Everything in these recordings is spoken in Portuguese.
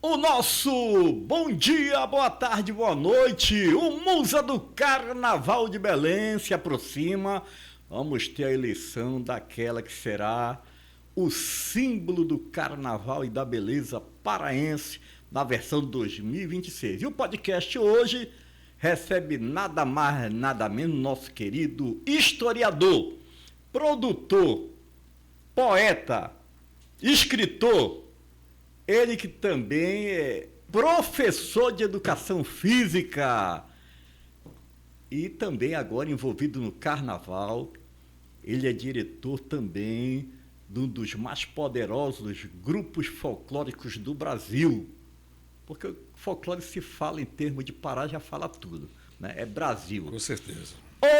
O nosso bom dia, boa tarde, boa noite. O Musa do Carnaval de Belém se aproxima. Vamos ter a eleição daquela que será o símbolo do carnaval e da beleza paraense na versão 2026. E o podcast hoje recebe nada mais, nada menos nosso querido historiador, produtor, poeta, escritor, ele que também é professor de educação física e também agora envolvido no carnaval. Ele é diretor também de um dos mais poderosos grupos folclóricos do Brasil. Porque o folclore se fala em termos de Pará, já fala tudo, né? É Brasil. Com certeza.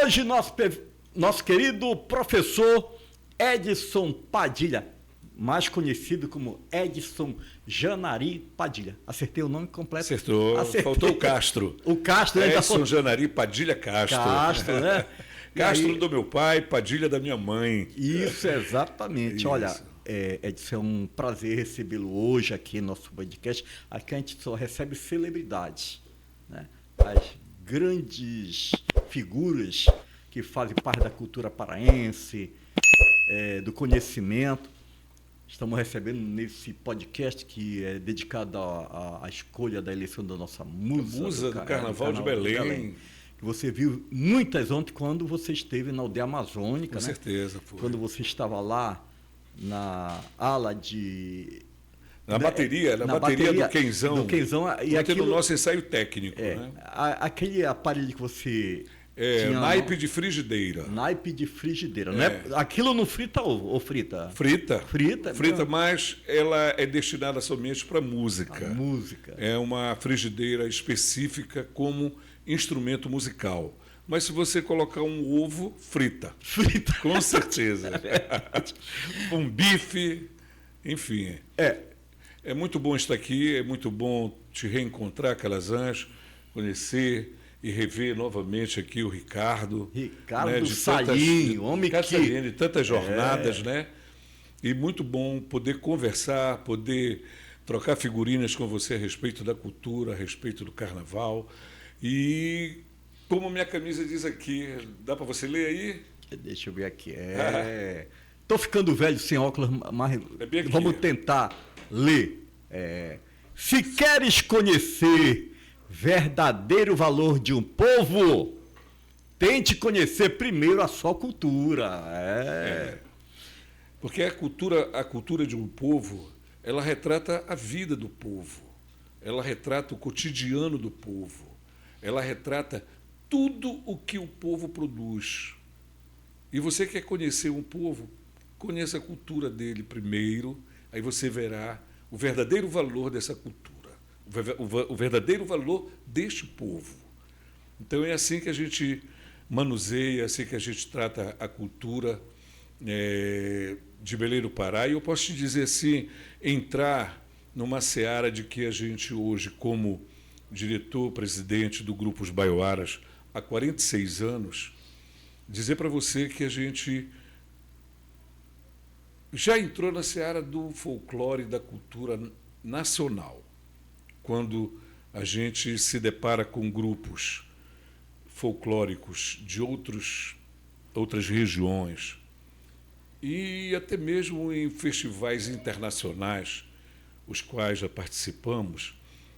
Hoje, nosso querido professor Edson Padilha, mais conhecido como Edson Janari Padilha. Acertei o nome completo? Acertou. Acertei. Faltou o Castro. O Castro, né? Edson Janari Padilha Castro. Castro, né? Castro do meu pai, Padilha da minha mãe. Isso, exatamente. Isso. Olha, Edson, é um prazer recebê-lo hoje aqui no nosso podcast. Aqui a gente só recebe celebridades, né? As grandes figuras que fazem parte da cultura paraense, do conhecimento. Estamos recebendo nesse podcast que é dedicado à escolha da eleição da nossa musa do Carnaval de Belém. Que você viu muitas ontem quando você esteve na aldeia amazônica, Com certeza, foi. Quando você estava lá na ala de... Na bateria do Quenzão. Do Quenzão. E aquilo, no nosso ensaio técnico. Né? Aquele aparelho que você... naipe de frigideira. Naipe de frigideira. Não é, aquilo não frita ou frita? Frita. Frita, mas ela é destinada somente para música. A música. É uma frigideira específica como instrumento musical. Mas se você colocar um ovo, frita. Frita. Com certeza. Um bife, enfim. É muito bom estar aqui, é muito bom te reencontrar, Calazans, conhecer e rever novamente aqui o Ricardo. Ricardo Salim, homem que... Salim, de tantas jornadas, né? E muito bom poder conversar, poder trocar figurinhas com você a respeito da cultura, a respeito do carnaval. E como minha camisa diz aqui, dá para você ler aí? Deixa eu ver aqui. Tô ficando velho sem óculos, mas vamos tentar ler. Se queres conhecer verdadeiro valor de um povo, tente conhecer primeiro a sua cultura. Porque a cultura de um povo, ela retrata a vida do povo, ela retrata o cotidiano do povo, ela retrata tudo o que o povo produz. E você quer conhecer um povo, conheça a cultura dele primeiro, aí você verá o verdadeiro valor dessa cultura, o verdadeiro valor deste povo. Então é assim que a gente manuseia, é assim que a gente trata a cultura de Belém do Pará. E eu posso te dizer assim, entrar numa seara de que a gente hoje, como diretor, presidente do Grupo Os Baioaras, há 46 anos, dizer para você que a gente já entrou na seara do folclore e da cultura nacional. Quando a gente se depara com grupos folclóricos de outras regiões e até mesmo em festivais internacionais, os quais já participamos,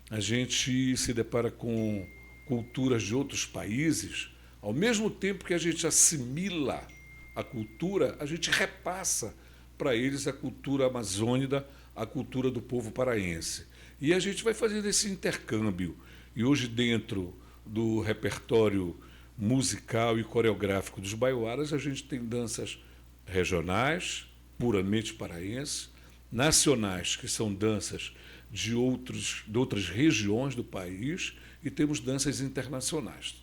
a gente se depara com culturas de outros países. Ao mesmo tempo que a gente assimila a cultura, a gente repassa para eles a cultura amazônica, a cultura do povo paraense. E a gente vai fazendo esse intercâmbio. E hoje, dentro do repertório musical e coreográfico dos baioaras, a gente tem danças regionais, puramente paraenses, nacionais, que são danças de outras regiões do país, e temos danças internacionais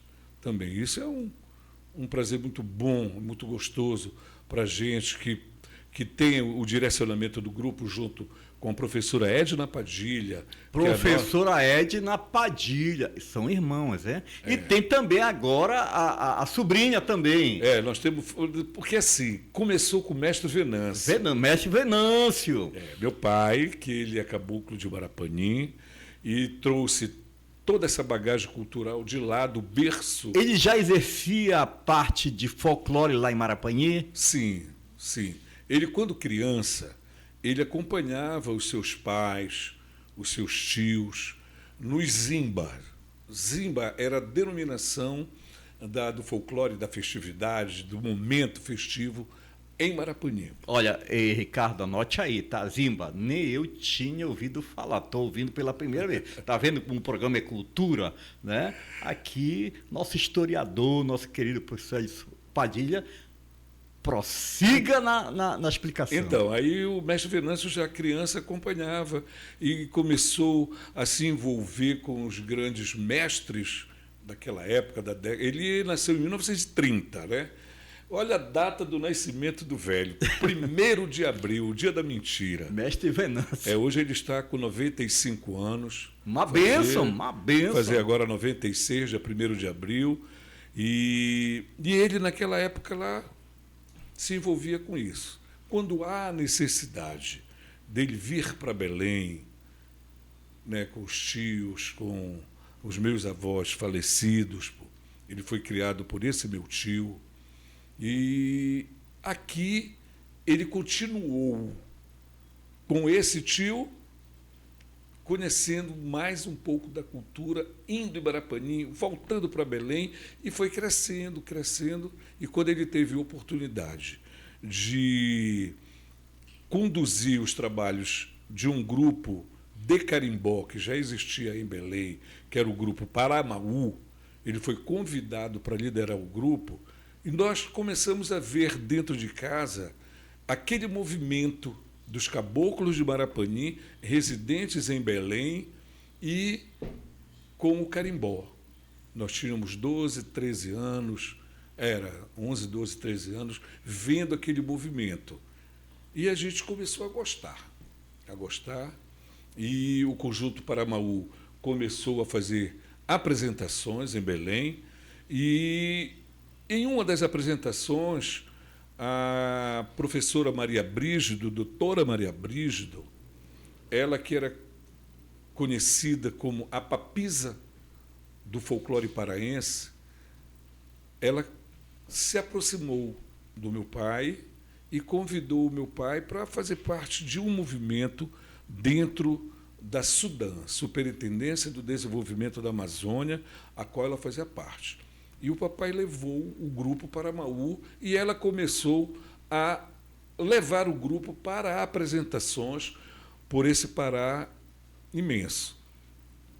também. Isso é um prazer muito bom, muito gostoso para a gente que que tem o direcionamento do grupo junto com a professora Edna Padilha. Professora Edna Padilha, são irmãos, né? E tem também agora a sobrinha também. Nós temos. Porque assim, começou com o mestre Venâncio. Mestre Venâncio. Meu pai, que ele é caboclo de Marapanim e trouxe toda essa bagagem cultural de lá, do berço. Ele já exercia a parte de folclore lá em Marapanim? Sim. Ele, quando criança, ele acompanhava os seus pais, os seus tios, nos zimba. Zimba era a denominação do folclore, da festividade, do momento festivo em Marapanim. Olha, Ricardo, anote aí, tá? Zimba, nem eu tinha ouvido falar, estou ouvindo pela primeira vez. Tá vendo como o programa é cultura, né? Aqui, nosso historiador, nosso querido professor Padilha, prossiga na explicação. Então, aí o mestre Venâncio, já criança, acompanhava e começou a se envolver com os grandes mestres daquela época, da década. Ele nasceu em 1930, né? Olha a data do nascimento do velho, 1º de abril, o dia da mentira. Mestre Venâncio. Hoje ele está com 95 anos. Uma bênção. Fazer agora 96, dia 1º de abril. E ele, naquela época lá, se envolvia com isso. Quando há necessidade dele vir para Belém, né, com os tios, com os meus avós falecidos, ele foi criado por esse meu tio, e aqui ele continuou com esse tio, conhecendo mais um pouco da cultura, indo em Marapanim, voltando para Belém, e foi crescendo. E quando ele teve a oportunidade de conduzir os trabalhos de um grupo de carimbó que já existia em Belém, que era o grupo Paramaú, ele foi convidado para liderar o grupo, e nós começamos a ver dentro de casa aquele movimento dos caboclos de Marapanim, residentes em Belém e com o carimbó. Nós tínhamos 12, 13 anos, 11, 12, 13 anos, vendo aquele movimento. E a gente começou a gostar, e o Conjunto Paramaú começou a fazer apresentações em Belém, e em uma das apresentações, a professora Maria Brígido, doutora Maria Brígido, ela que era conhecida como a papisa do folclore paraense, ela se aproximou do meu pai e convidou o meu pai para fazer parte de um movimento dentro da SUDAM, Superintendência do Desenvolvimento da Amazônia, a qual ela fazia parte. E o papai levou o grupo para Paramaú e ela começou a levar o grupo para apresentações por esse Pará imenso.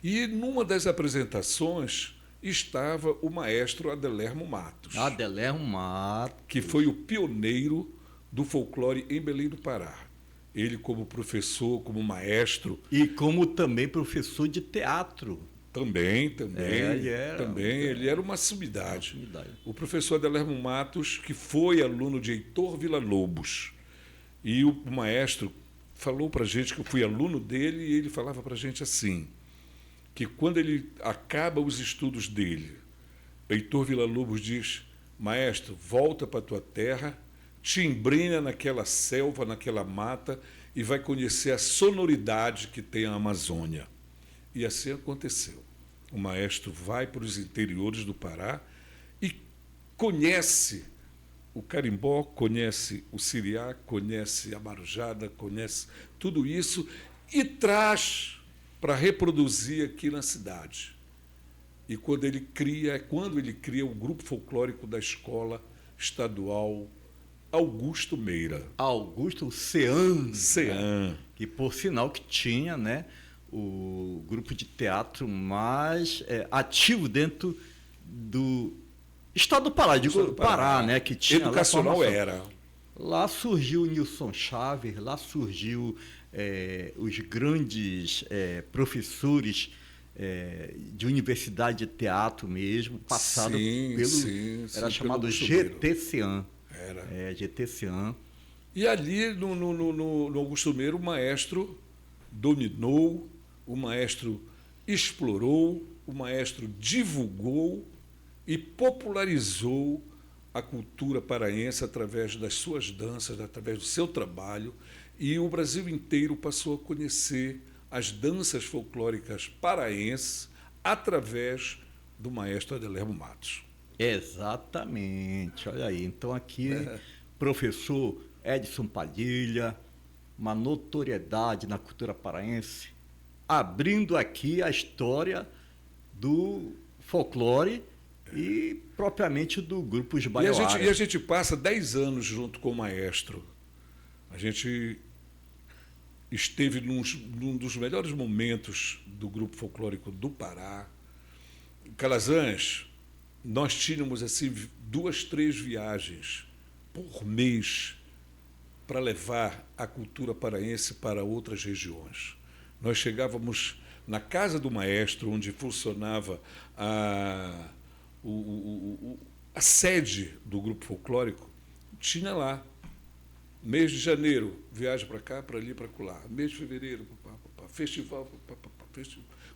E numa das apresentações estava o maestro Adelermo Matos. Adelermo Matos. Que foi o pioneiro do folclore em Belém do Pará. Ele como professor, como maestro. E como também professor de teatro. Também. Ele era uma sumidade. O professor Adelermo Matos, que foi aluno de Heitor Villa-Lobos. E o maestro falou para a gente, que eu fui aluno dele, e ele falava para a gente assim, que quando ele acaba os estudos dele, Heitor Villa-Lobos diz: maestro, volta para a tua terra, te embrenha naquela selva, naquela mata, e vai conhecer a sonoridade que tem a Amazônia. E assim aconteceu. O maestro vai para os interiores do Pará e conhece o carimbó, conhece o siriá, conhece a marujada, conhece tudo isso e traz para reproduzir aqui na cidade. E quando ele cria o grupo folclórico da Escola Estadual Augusto Meira. Augusto Cean. Cean. Que por sinal que tinha, né, o grupo de teatro mais ativo dentro do estado do Pará, do Pará, né, que tinha educacional era. Lá surgiu o Nilson Chaves, lá surgiu os grandes professores de universidade de teatro mesmo, passado era chamado GT Cean. Era. GT Cean. E ali, no Augusto Meira, o maestro dominou, o maestro explorou, o maestro divulgou e popularizou a cultura paraense através das suas danças, através do seu trabalho, e o Brasil inteiro passou a conhecer as danças folclóricas paraenses através do maestro Adelhermo Matos. Exatamente, olha aí. Então aqui, professor Edson Padilha, uma notoriedade na cultura paraense, abrindo aqui a história do folclore e propriamente do grupo Os Baioaras. E a gente passa 10 anos junto com o maestro. A gente esteve num dos melhores momentos do grupo folclórico do Pará. Calazans, nós tínhamos assim 2, 3 viagens por mês para levar a cultura paraense para outras regiões. Nós chegávamos na casa do maestro, onde funcionava a sede do grupo folclórico, tinha lá. Mês de janeiro, viagem para cá, para ali, para acolá. Mês de fevereiro, festival.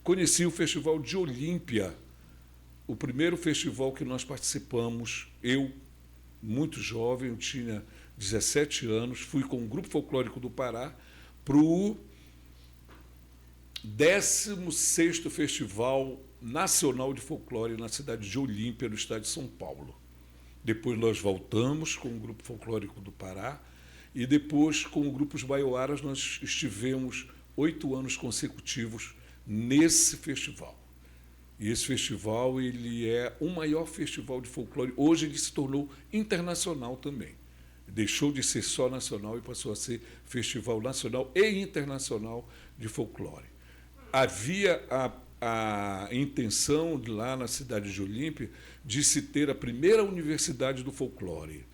Conheci o Festival de Olímpia, o primeiro festival que nós participamos. Eu, muito jovem, eu tinha 17 anos, fui com o Grupo Folclórico do Pará para o 16º Festival Nacional de Folclore na cidade de Olímpia, no estado de São Paulo. Depois nós voltamos com o Grupo Folclórico do Pará e depois com o Grupo Os Baioaras nós estivemos 8 anos consecutivos nesse festival. E esse festival ele é o maior festival de folclore. Hoje ele se tornou internacional também. Deixou de ser só nacional e passou a ser festival nacional e internacional de folclore. Havia a intenção de lá na cidade de Olímpia de se ter a primeira universidade do folclore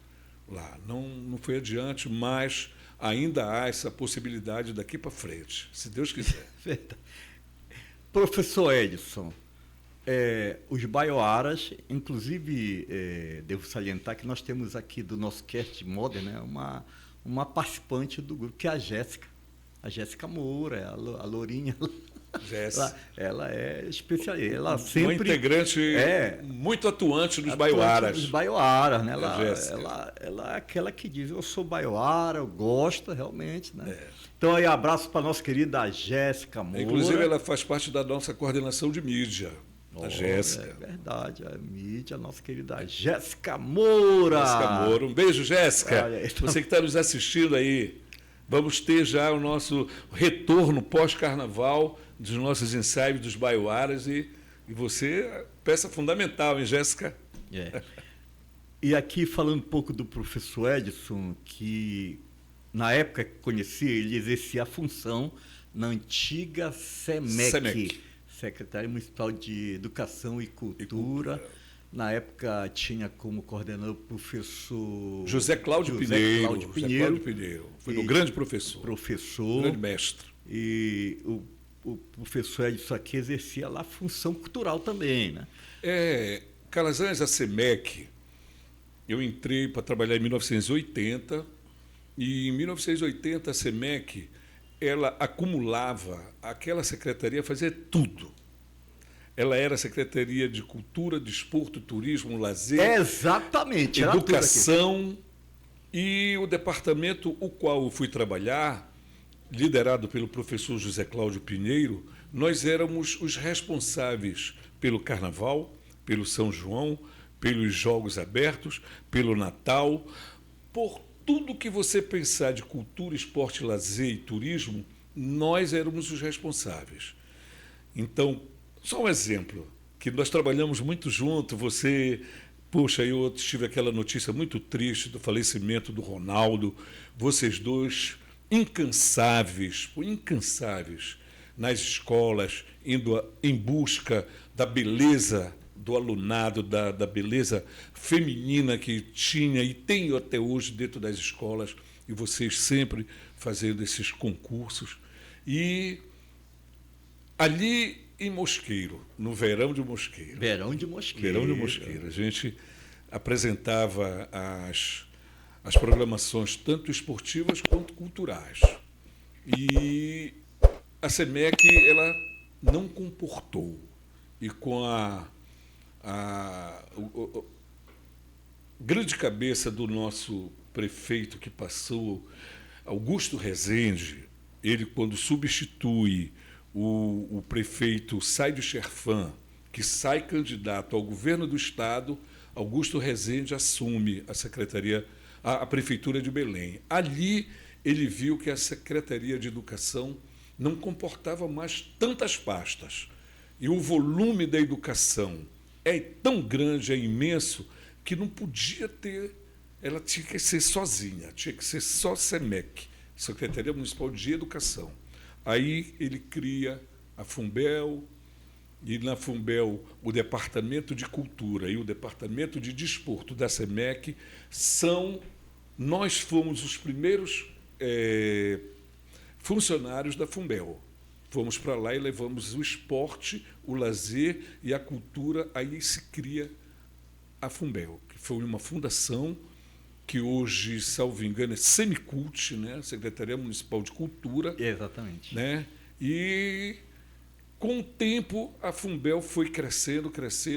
lá. Não foi adiante, mas ainda há essa possibilidade daqui para frente, se Deus quiser. Professor Edson, os Baioaras, inclusive, devo salientar que nós temos aqui do nosso cast modern, né, uma participante do grupo, que é a Jéssica Moura, a Lourinha. Ela é especialista. Ela sempre, uma integrante muito atuante nos Baioaras. Dos Baioaras, né? Ela é aquela que diz, eu sou Baioara, eu gosto realmente, né? Então aí abraço para a nossa querida Jéssica Moura. Inclusive ela faz parte da nossa coordenação de mídia. A Jéssica. É verdade, a mídia, a nossa querida Jéssica Moura. Jéssica Moura. Um beijo, Jéssica. Você que está nos assistindo aí. Vamos ter já o nosso retorno pós-carnaval dos nossos ensaios dos Baioaras e você, peça fundamental, hein, Jéssica? E aqui falando um pouco do professor Edson, que na época que conheci, ele exercia a função na antiga SEMEC. Secretaria Municipal de Educação e Cultura. Na época tinha como coordenador o professor José Cláudio Pinheiro. Foi um grande professor. Grande mestre. E o professor Edson aqui exercia lá a função cultural também, né? Calazans, a SEMEC, eu entrei para trabalhar em 1980 e em 1980 a SEMEC ela acumulava, aquela secretaria fazia tudo. Ela era a Secretaria de Cultura, Desporto, Turismo, Lazer, exatamente, Educação, e o departamento o qual eu fui trabalhar, liderado pelo professor José Cláudio Pinheiro, nós éramos os responsáveis pelo Carnaval, pelo São João, pelos Jogos Abertos, pelo Natal, por tudo que você pensar de cultura, esporte, lazer e turismo, nós éramos os responsáveis. Então, só um exemplo, que nós trabalhamos muito junto, eu tive aquela notícia muito triste do falecimento do Ronaldo, vocês dois incansáveis nas escolas, indo em busca da beleza do alunado, da beleza feminina que tinha e tem até hoje dentro das escolas, e vocês sempre fazendo esses concursos. E ali em Mosqueiro, no Verão de Mosqueiro. Verão de Mosqueiro. A gente apresentava as programações tanto esportivas quanto culturais. E a SEMEC ela não comportou. E com a grande cabeça do nosso prefeito que passou, Augusto Rezende, ele quando substitui o prefeito Saidio Scherfan, que sai candidato ao governo do Estado, Augusto Rezende assume a secretaria, a Prefeitura de Belém. Ali ele viu que a Secretaria de Educação não comportava mais tantas pastas. E o volume da educação é tão grande, é imenso, que não podia ter, ela tinha que ser sozinha, tinha que ser só SEMEC, Secretaria Municipal de Educação. Aí ele cria a FUNBEL, e na FUNBEL o Departamento de Cultura e o Departamento de Desporto da SEMEC nós fomos os primeiros funcionários da FUNBEL. Fomos para lá e levamos o esporte, o lazer e a cultura, aí se cria a FUNBEL, que foi uma fundação que hoje, salvo engano, é Semicult, né? Secretaria Municipal de Cultura. Exatamente. Né? E, com o tempo, a FUNBEL foi crescendo,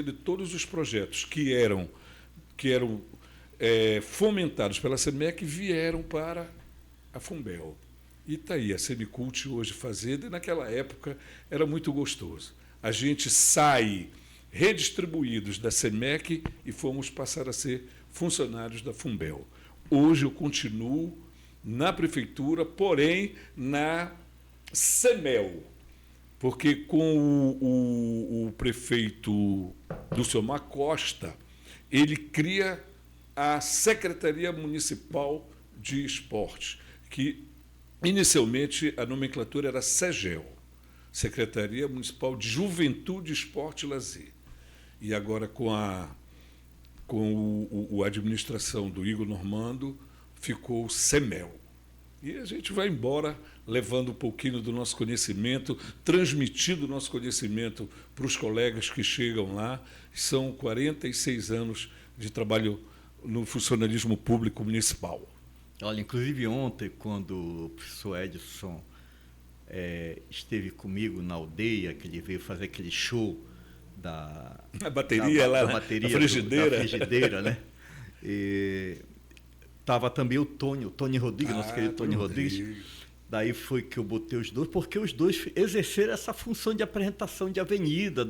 e todos os projetos que eram fomentados pela SEMEC vieram para a FUNBEL. E está aí a Semicult hoje fazendo, e naquela época era muito gostoso. A gente sai redistribuídos da SEMEC e fomos passar a ser funcionários da FUNBEL. Hoje eu continuo na prefeitura, porém na SEMEL, porque com o prefeito Dulciomar Costa, ele cria a Secretaria Municipal de Esportes, que inicialmente a nomenclatura era SEGEL, Secretaria Municipal de Juventude, Esporte e Lazer. E agora com a administração do Igor Normando, ficou SEMEL. E a gente vai embora levando um pouquinho do nosso conhecimento, transmitindo o nosso conhecimento para os colegas que chegam lá. São 46 anos de trabalho no funcionalismo público municipal. Olha, inclusive ontem, quando o professor Edson esteve comigo na aldeia, que ele veio fazer aquele show da bateria, da bateria, da frigideira. Da frigideira, né? Estava também o Tony Rodrigues, nosso querido Tony Rodrigues. Daí foi que eu botei os dois, porque os dois exerceram essa função de apresentação de avenida.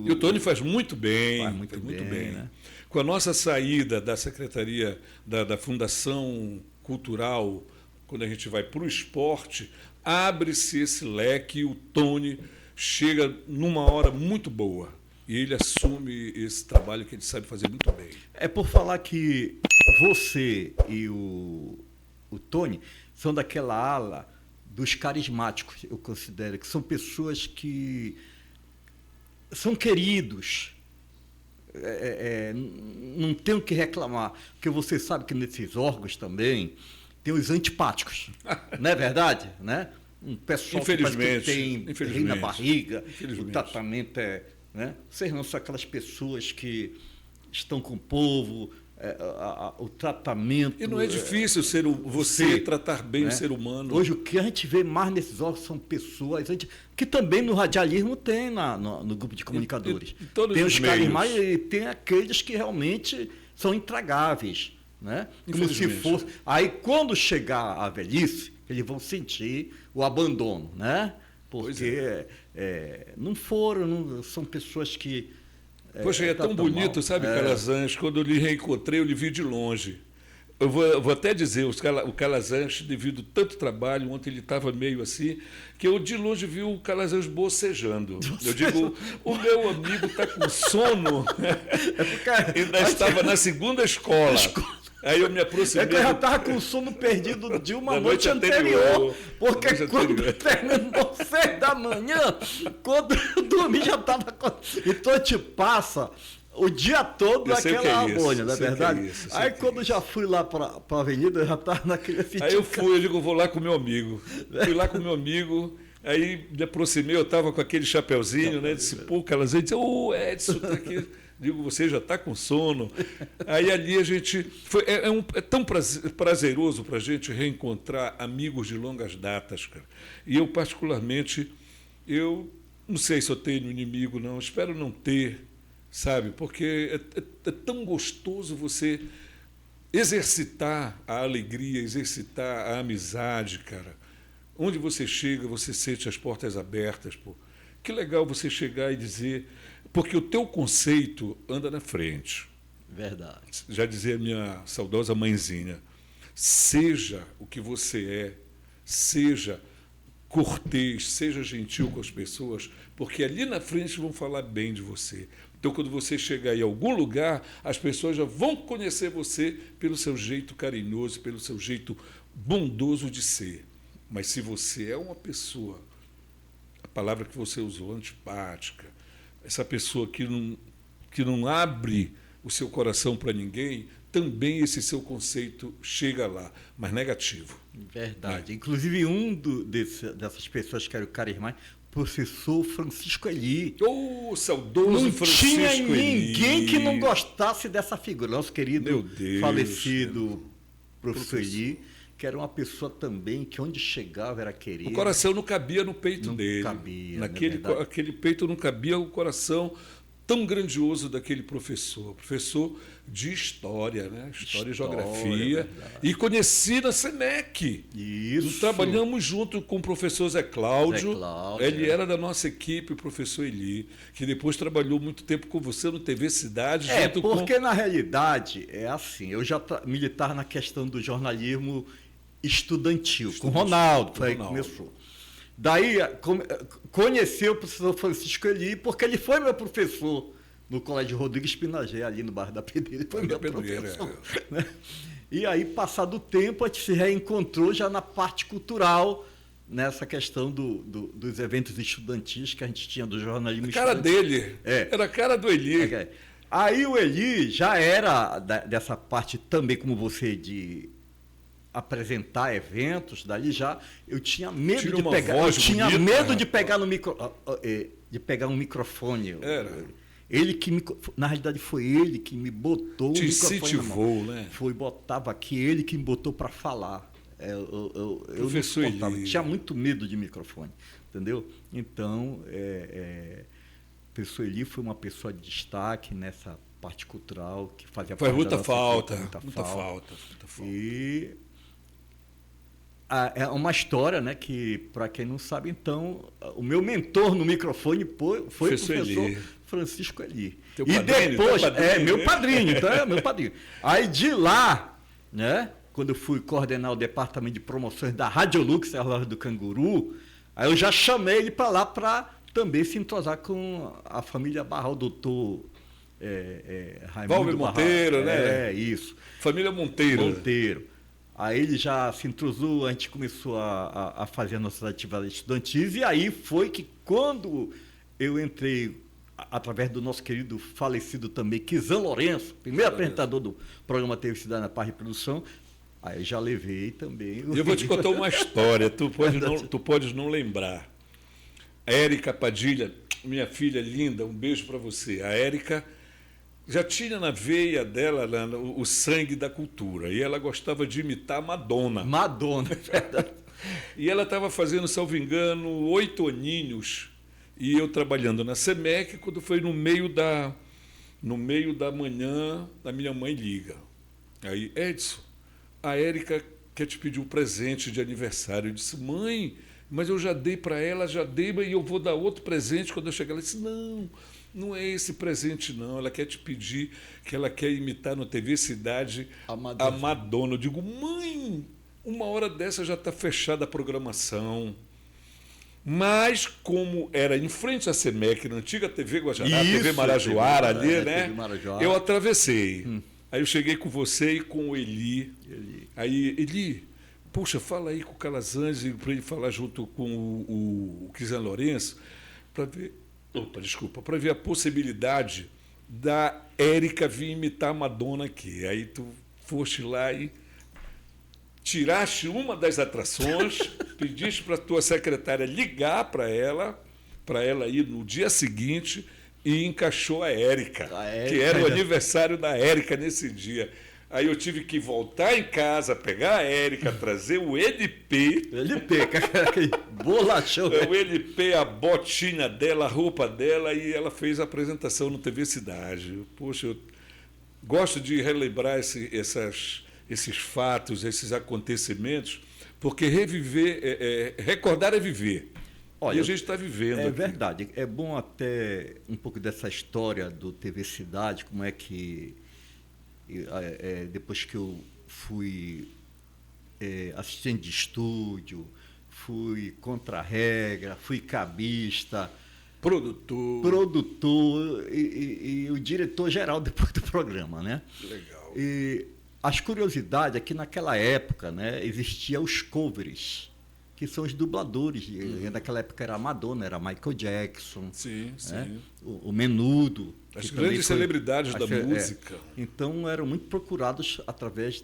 E o Tony faz muito bem. Faz muito bem. Né? Com a nossa saída da Secretaria, da Fundação Cultural, quando a gente vai para o esporte, abre-se esse leque e o Tony chega numa hora muito boa. E ele assume esse trabalho que ele sabe fazer muito bem. É por falar que você e o Tony são daquela ala dos carismáticos, eu considero, que são pessoas que são queridos. Não tem o que reclamar, porque você sabe que nesses órgãos também tem os antipáticos, não é verdade? Né? Um pessoal que tem rei na barriga, o tratamento né? Vocês não são aquelas pessoas que estão com o povo, o tratamento... E não é difícil você tratar bem, né? O ser humano. Hoje, o que a gente vê mais nesses órgãos são pessoas... que também no radialismo tem no grupo de comunicadores. Tem os carismáticos e tem aqueles que realmente são intragáveis. Né? Como se fosse... Aí, quando chegar a velhice, eles vão sentir o abandono, né? Porque não são pessoas que... Poxa, é tão bonito, sabe, Calazans? Quando eu lhe reencontrei, eu lhe vi de longe. Eu vou até dizer, o Calazans, devido a tanto trabalho, ontem ele estava meio assim, que eu de longe vi o Calazans bocejando. Eu digo, o meu amigo está com sono. Ainda estava na segunda escola. Aí eu me aproximei. Que eu já estava com o sono perdido de uma noite anterior. Porque quando terminou 6 da manhã, quando eu dormi já estava... Então te passa o dia todo naquela bolha, não é verdade? Aí quando já fui lá para a avenida, eu já estava naquele... Aí eu digo, vou lá com meu amigo. Fui lá com meu amigo, aí me aproximei, eu estava com aquele chapeuzinho, né? Disse, pô, Calazans, disse, Edson, tá aqui. Digo, você já está com sono. Aí ali a gente... É tão prazeroso para a gente reencontrar amigos de longas datas, cara. E eu, particularmente, eu não sei se eu tenho inimigo, não. Espero não ter, sabe? Porque é tão gostoso você exercitar a alegria, exercitar a amizade, cara. Onde você chega, você sente as portas abertas, pô. Que legal você chegar e dizer... Porque o teu conceito anda na frente. Verdade. Já dizia a minha saudosa mãezinha, seja o que você é, seja cortês, seja gentil com as pessoas, porque ali na frente vão falar bem de você. Então, quando você chegar em algum lugar, as pessoas já vão conhecer você pelo seu jeito carinhoso, pelo seu jeito bondoso de ser. Mas se você é uma pessoa, a palavra que você usou, antipática, essa pessoa que não abre o seu coração para ninguém, também esse seu conceito chega lá, mas negativo. Verdade. Inclusive, dessas pessoas que era o carismático, professor Francisco Eli. Saudoso não Francisco Eli. Não tinha ninguém que não gostasse dessa figura. Nosso querido falecido professor Eli, que era uma pessoa também que onde chegava era querido. O coração não cabia no peito não dele. Cabia, aquele peito não cabia o coração tão grandioso daquele professor de história, né? História e geografia. E conheci na SEMEC. Isso. Trabalhamos junto com o professor Zé Cláudio. Ele era da nossa equipe, o professor Eli, que depois trabalhou muito tempo com você no TV Cidade. Porque na realidade é assim, eu já militava na questão do jornalismo estudantil, com o Ronaldo, foi aí que começou. Daí conheci o professor Francisco Eli, porque ele foi meu professor no Colégio Rodrigues Pinagé, ali no bairro da Pedreira. Ele foi meu professor. Né? E aí, passado o tempo, a gente se reencontrou já na parte cultural, nessa questão dos eventos estudantis que a gente tinha do jornalismo estudantil. A cara dele, era a cara do Eli. Aí o Eli já era dessa parte também, como você, de apresentar eventos, dali já eu tinha medo de pegar, de pegar no um microfone. Ele que na realidade foi ele que me botou o microfone incentivou, né? Botava aqui, ele que me botou para falar. Eu Professor Eli. Tinha muito medo de microfone, entendeu? Então, o professor Eli foi uma pessoa de destaque nessa parte cultural que fazia parte muita falta. E é uma história, né, que, para quem não sabe, então, o meu mentor no microfone foi o professor Francisco Eli. Teu e padrinho, depois, meu padrinho, então é meu padrinho. Aí de lá, né, quando eu fui coordenar o departamento de promoções da Rádio Lux, a Loja do Canguru, aí eu já chamei ele para lá para também se entrosar com a família Barral, doutor Raimundo Monteiro, né? Isso. Família Monteiro. Aí ele já se entrosou, a gente começou a fazer nossas atividades estudantis, e aí foi que quando eu entrei, através do nosso querido falecido também, Kizan Lourenço, primeiro apresentador do programa TV Cidade na Parte de Produção, aí já levei também. Eu vou te contar uma história, tu podes não lembrar. A Érica Padilha, minha filha linda, um beijo para você. A Érica já tinha na veia dela o sangue da cultura. E ela gostava de imitar Madonna. E ela estava fazendo, salvo engano, 8 aninhos. E eu trabalhando na SEMEC, quando foi no meio da manhã, a minha mãe liga. Aí, Edson, a Érica quer te pedir um presente de aniversário. Eu disse, mãe, mas eu já dei para ela, e eu vou dar outro presente quando eu chegar. Ela disse, não é esse presente, não. Ela quer te pedir, que ela quer imitar no TV Cidade a Madonna. Eu digo, mãe, uma hora dessa já está fechada a programação. Mas, como era em frente à SEMEC, na antiga TV Guajará, TV Marajoara ali, né? Eu atravessei. Aí eu cheguei com você e com o Eli. Aí, Eli, puxa, fala aí com o Calazans para ele falar junto com o Kizan Lourenço para ver. Para ver a possibilidade da Érica vir imitar a Madonna aqui. Aí tu foste lá e tiraste uma das atrações, pediste para a tua secretária ligar para ela ir no dia seguinte, e encaixou a Érica, A que Érica, era o né? aniversário da Érica nesse dia. Aí eu tive que voltar em casa, pegar a Érica, trazer o LP, LP, aquele bolachão. o LP, a botinha dela, a roupa dela, e ela fez a apresentação no TV Cidade. Poxa, eu gosto de relembrar esses fatos, esses acontecimentos, porque reviver, recordar é viver. Olha, e a gente está vivendo. É aqui. verdade. É bom até um pouco dessa história do TV Cidade, como é que depois que eu fui assistente de estúdio, fui contra-regra, fui cabista, produtor e o diretor-geral depois do programa, né? Legal. E as curiosidades é que naquela época, né, existia os covers, que são os dubladores. Naquela época era a Madonna, era Michael Jackson, Sim, né? sim. O Menudo. As que também grandes foi- celebridades da as- música. Então eram muito procurados através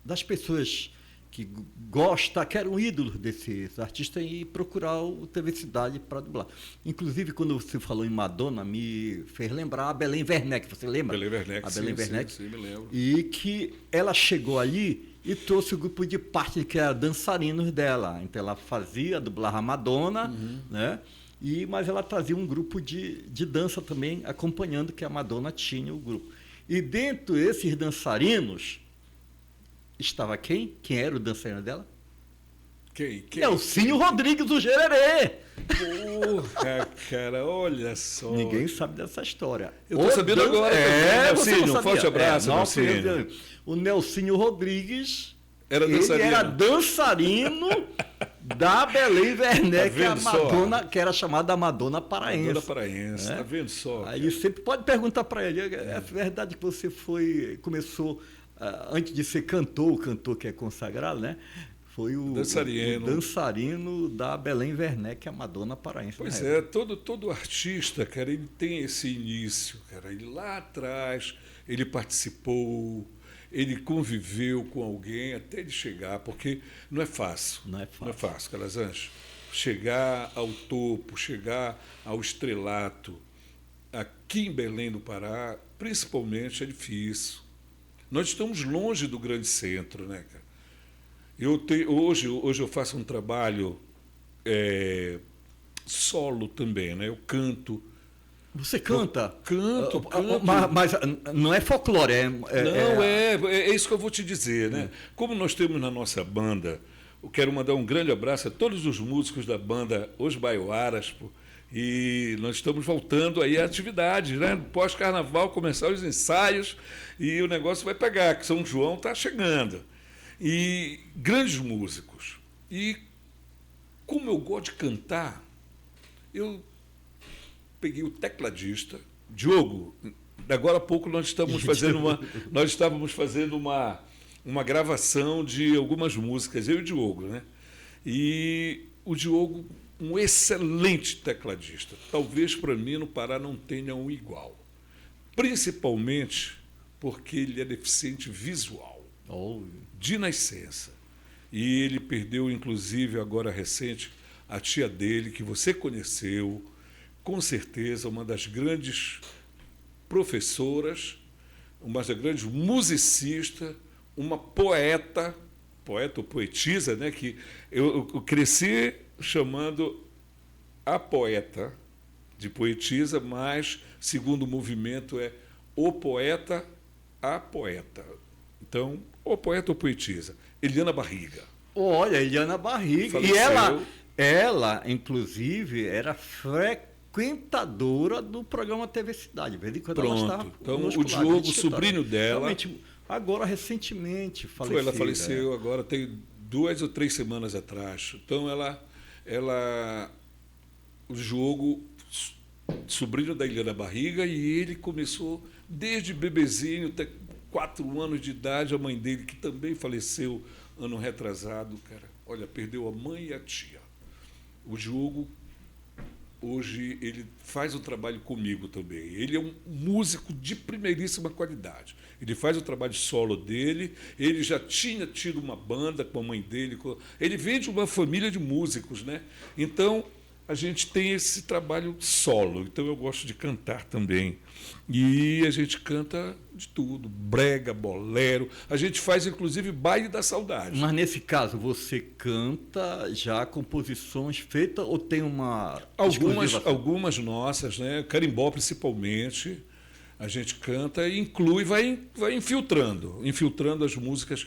das pessoas que gostam, que eram ídolos desses artistas e procurar o TV Cidade para dublar. Inclusive, quando você falou em Madonna, me fez lembrar a Belém Werneck, você lembra? Belém Werneck, A sim, Belém sim, Werneck. sim, me lembro. E que ela chegou ali e trouxe o grupo de parte que era dançarinos dela. Então ela fazia, dublava a Madonna, né? Mas ela trazia um grupo de dança também, acompanhando que a Madonna tinha o grupo. E dentro desses dançarinos, estava quem? Quem era o dançarino dela? Quem? Nelsinho Rodrigues, o Gererê. Porra, cara, olha só. Ninguém sabe dessa história. Eu tô sabendo agora também, você Nelsinho, não um forte sabia? abraço, nossa, Nelsinho. O Nelsinho Rodrigues, Era ele dançarino. era dançarino da Belém Werneck, Tá a vendo só? Madonna, que era chamada Madonna Paraense. Madonna Paraense, né? tá vendo só? Aí sempre pode perguntar para ele, é verdade que você começou, antes de ser o cantor que é consagrado, né? Foi o dançarino da Belém Werneck, a Madonna Paraense. Pois é, todo artista, cara, ele tem esse início, cara. Ele lá atrás, ele participou, ele conviveu com alguém até ele chegar, porque não é fácil. Não é fácil. Não é fácil, Calazans. Chegar ao topo, chegar ao estrelato, aqui em Belém do Pará, principalmente, é difícil. Nós estamos longe do grande centro, né, cara? Hoje eu faço um trabalho solo também, né? Eu canto. Você canta? Canto. Mas não é folclore, É isso que eu vou te dizer, né? Como nós temos na nossa banda, eu quero mandar um grande abraço a todos os músicos da banda Os Baioaras, e nós estamos voltando aí à atividade, né? Pós-carnaval, começar os ensaios e o negócio vai pegar, que São João está chegando. E grandes músicos. E como eu gosto de cantar, eu peguei o tecladista, Diogo. Agora há pouco nós estávamos fazendo uma gravação de algumas músicas, eu e o Diogo, né? E o Diogo, um excelente tecladista. Talvez para mim no Pará não tenha um igual. Principalmente porque ele é deficiente visual. De nascença. E ele perdeu, inclusive, agora recente, a tia dele, que você conheceu, com certeza, uma das grandes professoras, uma das grandes musicistas, uma poeta ou poetisa, né? Que eu cresci chamando a poeta de poetisa, mas, segundo o movimento, é o poeta, a poeta. Então, ou poeta ou poetisa. Eliana Barriga. Olha, Eliana Barriga. Faleceu. E ela, inclusive, era frequentadora do programa TV Cidade. De vez em quando ela estava então, conosco o lá, Diogo, sobrinho dela... Realmente, agora, recentemente, faleceu. Ela faleceu agora, tem 2 ou 3 semanas atrás. Então, o Diogo, sobrinho da Eliana Barriga, e ele começou desde bebezinho, até 4 anos de idade, a mãe dele, que também faleceu ano retrasado, cara. Olha, perdeu a mãe e a tia. O Diogo, hoje, ele faz o trabalho comigo também. Ele é um músico de primeiríssima qualidade. Ele faz o trabalho solo dele, ele já tinha tido uma banda com a mãe dele. Ele vem de uma família de músicos, né? Então, a gente tem esse trabalho solo, então eu gosto de cantar também. E a gente canta de tudo, brega, bolero. A gente faz, inclusive, baile da saudade. Mas nesse caso, você canta já composições feitas ou tem uma Algumas nossas, né? Carimbó principalmente, a gente canta e inclui, vai infiltrando as músicas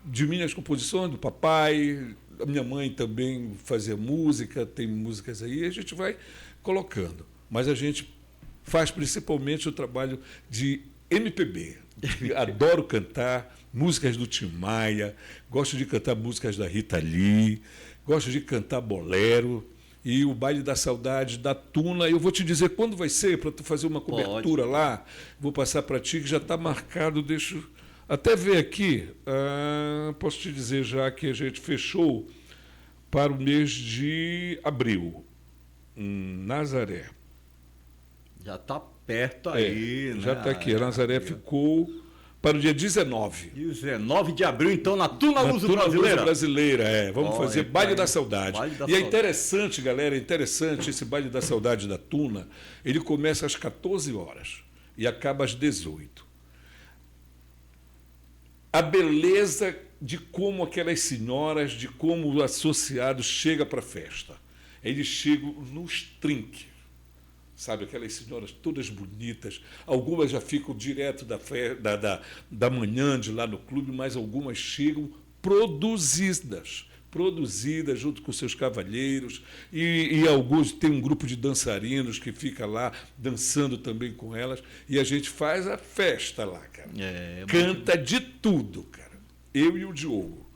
de minhas composições, do papai. A minha mãe também fazia música, tem músicas aí, a gente vai colocando. Mas a gente faz principalmente o trabalho de MPB. Adoro cantar músicas do Tim Maia, gosto de cantar músicas da Rita Lee, gosto de cantar bolero. E o Baile da Saudade da Tuna, eu vou te dizer quando vai ser, para tu fazer uma cobertura lá. Vou passar para ti, que já está marcado, deixa eu até ver aqui. Posso te dizer já que a gente fechou para o mês de abril, em Nazaré. Já está perto aí, né? Já está aqui. A Nazaré ficou para o dia 19. 19 de abril, então, na Tuna Luso Brasileira. Brasileira. Vamos fazer Baile da Saudade. Baile da É interessante, galera, esse Baile da Saudade da Tuna. Ele começa às 14 horas e acaba às 18. A beleza de como aquelas senhoras, de como o associado chega para a festa. Eles chegam nos trinques. Sabe, aquelas senhoras todas bonitas, algumas já ficam direto da manhã de lá no clube, mas algumas chegam produzidas junto com seus cavalheiros, e alguns tem um grupo de dançarinos que fica lá dançando também com elas, e a gente faz a festa lá, cara. Canta de tudo, cara. Eu e o Diogo.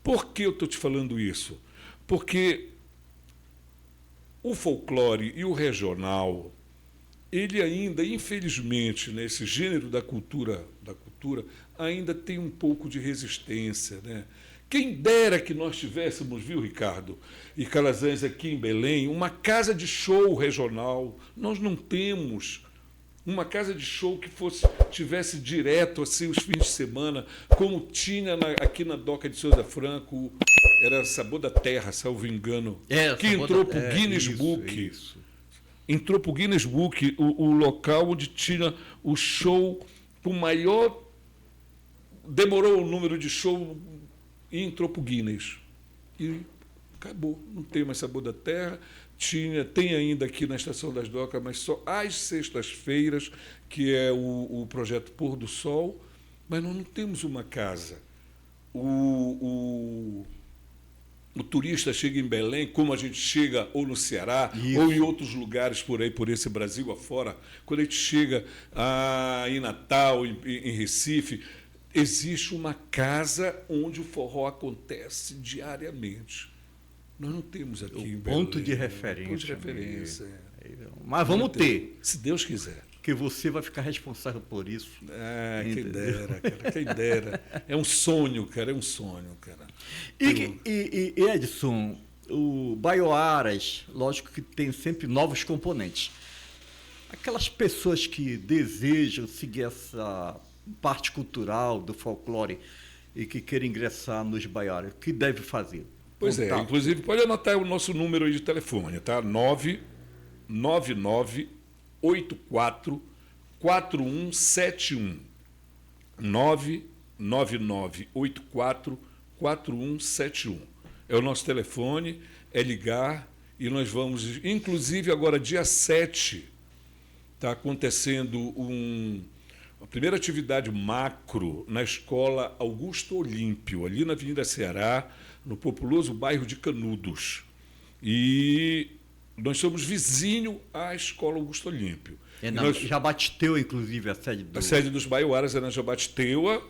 Por que eu estou te falando isso? Porque o folclore e o regional, ele ainda, infelizmente, nesse gênero da cultura, ainda tem um pouco de resistência, né? Quem dera que nós tivéssemos, viu, Ricardo e Calazans, aqui em Belém, uma casa de show regional. Nós não temos uma casa de show que tivesse direto assim os fins de semana, como tinha aqui na Doca de Souza Franco. Era Sabor da Terra, salvo engano, que entrou para o Guinness Book. Entrou para o Guinness Book, o local onde tinha o show com maior... Demorou o número de show e entrou para o Guinness. E acabou, não tem mais Sabor da Terra. Tem ainda aqui na Estação das Docas, mas só às sextas-feiras, que é o projeto Pôr do Sol, mas nós não temos uma casa. O turista chega em Belém, como a gente chega ou no Ceará, ou em outros lugares por aí, por esse Brasil afora, quando a gente chega em Natal, em Recife, existe uma casa onde o forró acontece diariamente. Nós não temos aqui em Belém. Ponto de referência. Ponto de referência. Mas vamos ter. Se Deus quiser. Porque você vai ficar responsável por isso. Quem dera, cara, quem dera. É um sonho, cara, cara. E Edson, o Baioaras, lógico que tem sempre novos componentes. Aquelas pessoas que desejam seguir essa parte cultural do folclore e que querem ingressar nos Baioaras, o que deve fazer? Pois é, inclusive pode anotar o nosso número aí de telefone, tá? 999844171. 999844171. É o nosso telefone, é ligar e nós vamos, inclusive agora dia 7, está acontecendo a primeira atividade macro na Escola Augusto Olímpio, ali na Avenida Ceará, no populoso bairro de Canudos. E nós somos vizinho à Escola Augusto Olímpio. Jabateua, inclusive, a sede A sede dos Baioaras é na Jabateua.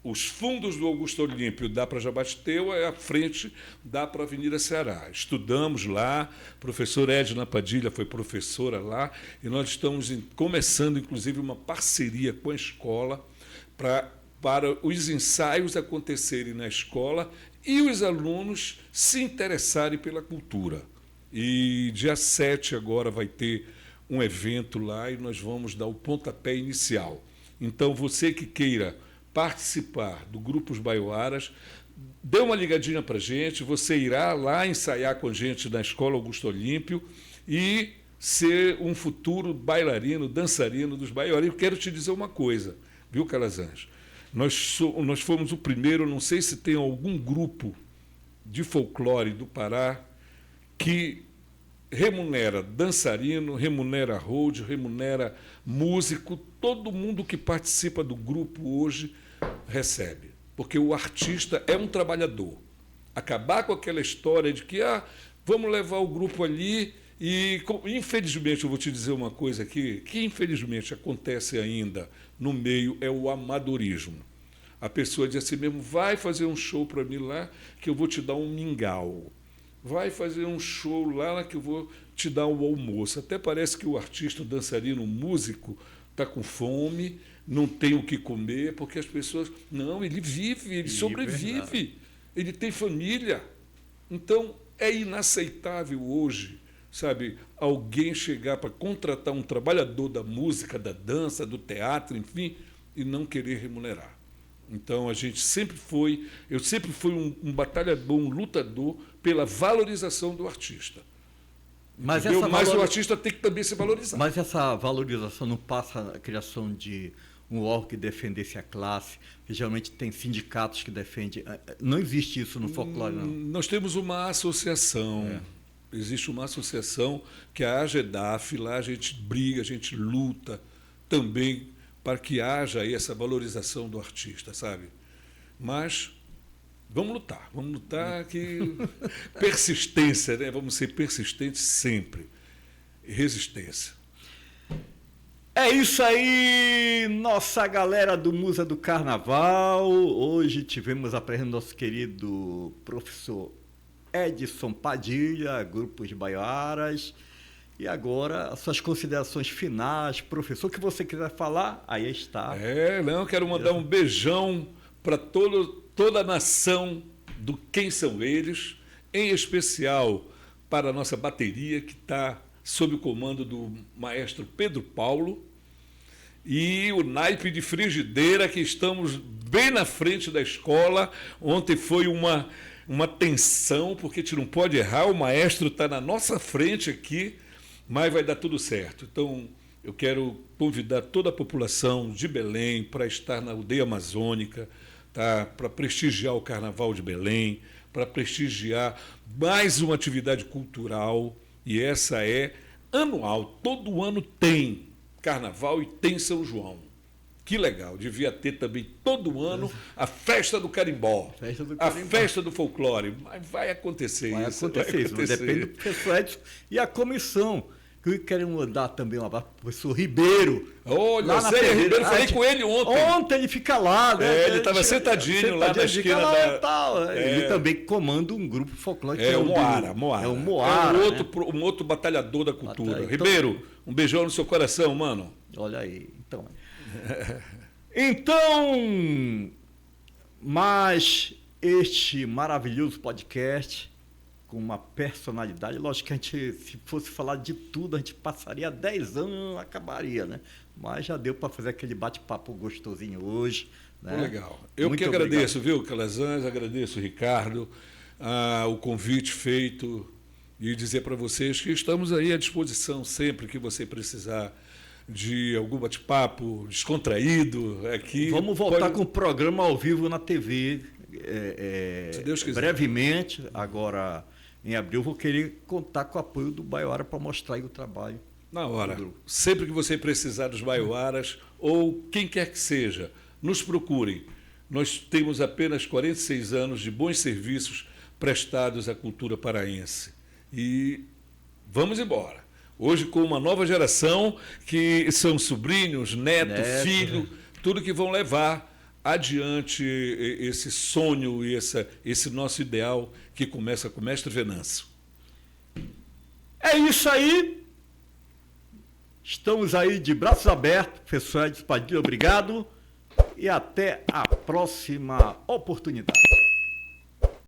Os fundos do Augusto Olímpio dá para Jabateua, a frente dá para a Avenida Ceará. Estudamos lá, a professora Edna Padilha foi professora lá, e nós estamos começando, inclusive, uma parceria com a escola para os ensaios acontecerem na escola e os alunos se interessarem pela cultura. E dia 7 agora vai ter um evento lá e nós vamos dar o pontapé inicial. Então, você que queira participar do Grupo Os Baioaras, dê uma ligadinha para a gente, você irá lá ensaiar com a gente na Escola Augusto Olímpio e ser um futuro bailarino, dançarino dos baiaras. Eu quero te dizer uma coisa, viu, Calazans? Nós fomos o primeiro, não sei se tem algum grupo de folclore do Pará que remunera dançarino, remunera road, remunera músico, todo mundo que participa do grupo hoje recebe. Porque o artista é um trabalhador. Acabar com aquela história de que vamos levar o grupo ali e, infelizmente, eu vou te dizer uma coisa aqui, que infelizmente acontece ainda no meio, é o amadorismo. A pessoa diz assim mesmo, vai fazer um show para mim lá que eu vou te dar um mingau. Vai fazer um show lá que eu vou te dar um almoço. Até parece que o artista, o dançarino, o músico está com fome, não tem o que comer, porque as pessoas... Não, ele vive, ele sobrevive, ele tem família. Então, é inaceitável hoje, sabe, alguém chegar para contratar um trabalhador da música, da dança, do teatro, enfim, e não querer remunerar. Então, eu sempre fui um batalhador, um lutador pela valorização do artista. Mas o artista tem que também se valorizar. Mas essa valorização não passa a criação de um órgão que defendesse a classe, que geralmente tem sindicatos que defendem. Não existe isso no folclore, não. Nós temos uma associação. Existe uma associação que é a AGEDAF, lá a gente briga, a gente luta também para que haja aí essa valorização do artista, sabe? Mas vamos lutar que persistência, né? Vamos ser persistentes sempre. Resistência. É isso aí, nossa galera do Musa do Carnaval. Hoje tivemos apresentando nosso querido professor Edson Padilha, Grupos Baiaras. E agora, as suas considerações finais, professor, o que você quiser falar, aí está. Quero mandar um beijão para toda a nação do Quem São Eles, em especial para a nossa bateria, que está sob o comando do maestro Pedro Paulo, e o naipe de frigideira, que estamos bem na frente da escola. Ontem foi uma tensão, porque a gente não pode errar, o maestro está na nossa frente aqui, mas vai dar tudo certo. Então, eu quero convidar toda a população de Belém para estar na aldeia amazônica, tá? Para prestigiar o Carnaval de Belém, para prestigiar mais uma atividade cultural, e essa é anual. Todo ano tem Carnaval e tem São João. Que legal, devia ter também todo ano a festa do carimbó, a festa do folclore. Mas vai acontecer isso. Depende do professor Edson e a comissão. Que querem mandar também um abraço para o professor Ribeiro. Olha, Zé Ribeiro, falei com ele ontem. Ontem ele fica lá, né? Ele estava sentadinho lá na esquina da... Ele também comanda um grupo folclórico. É o Moara. É o Moara. Um outro batalhador da cultura. Ribeiro, um beijão no seu coração, mano. Olha aí, Então, mas este maravilhoso podcast, com uma personalidade, lógico que a gente, se fosse falar de tudo, a gente passaria 10 anos, não acabaria, né? Mas já deu para fazer aquele bate-papo gostosinho hoje. Né? Legal. Eu muito que agradeço, viu, Calazans, agradeço, Ricardo, o convite feito, e dizer para vocês que estamos aí à disposição sempre que você precisar de algum bate-papo descontraído aqui. Vamos voltar com o programa ao vivo na TV, se Deus quiser. Brevemente. Agora, em abril, vou querer contar com o apoio do Baiuara para mostrar aí o trabalho. Na hora. Sempre que você precisar dos Baiuaras, ou quem quer que seja, nos procurem. Nós temos apenas 46 anos de bons serviços prestados à cultura paraense. E vamos embora. Hoje, com uma nova geração, que são sobrinhos, neto, filho, tudo que vão levar adiante esse sonho e esse nosso ideal que começa com o mestre Venâncio. É isso aí. Estamos aí de braços abertos. Professor Edson Padilha, obrigado. E até a próxima oportunidade.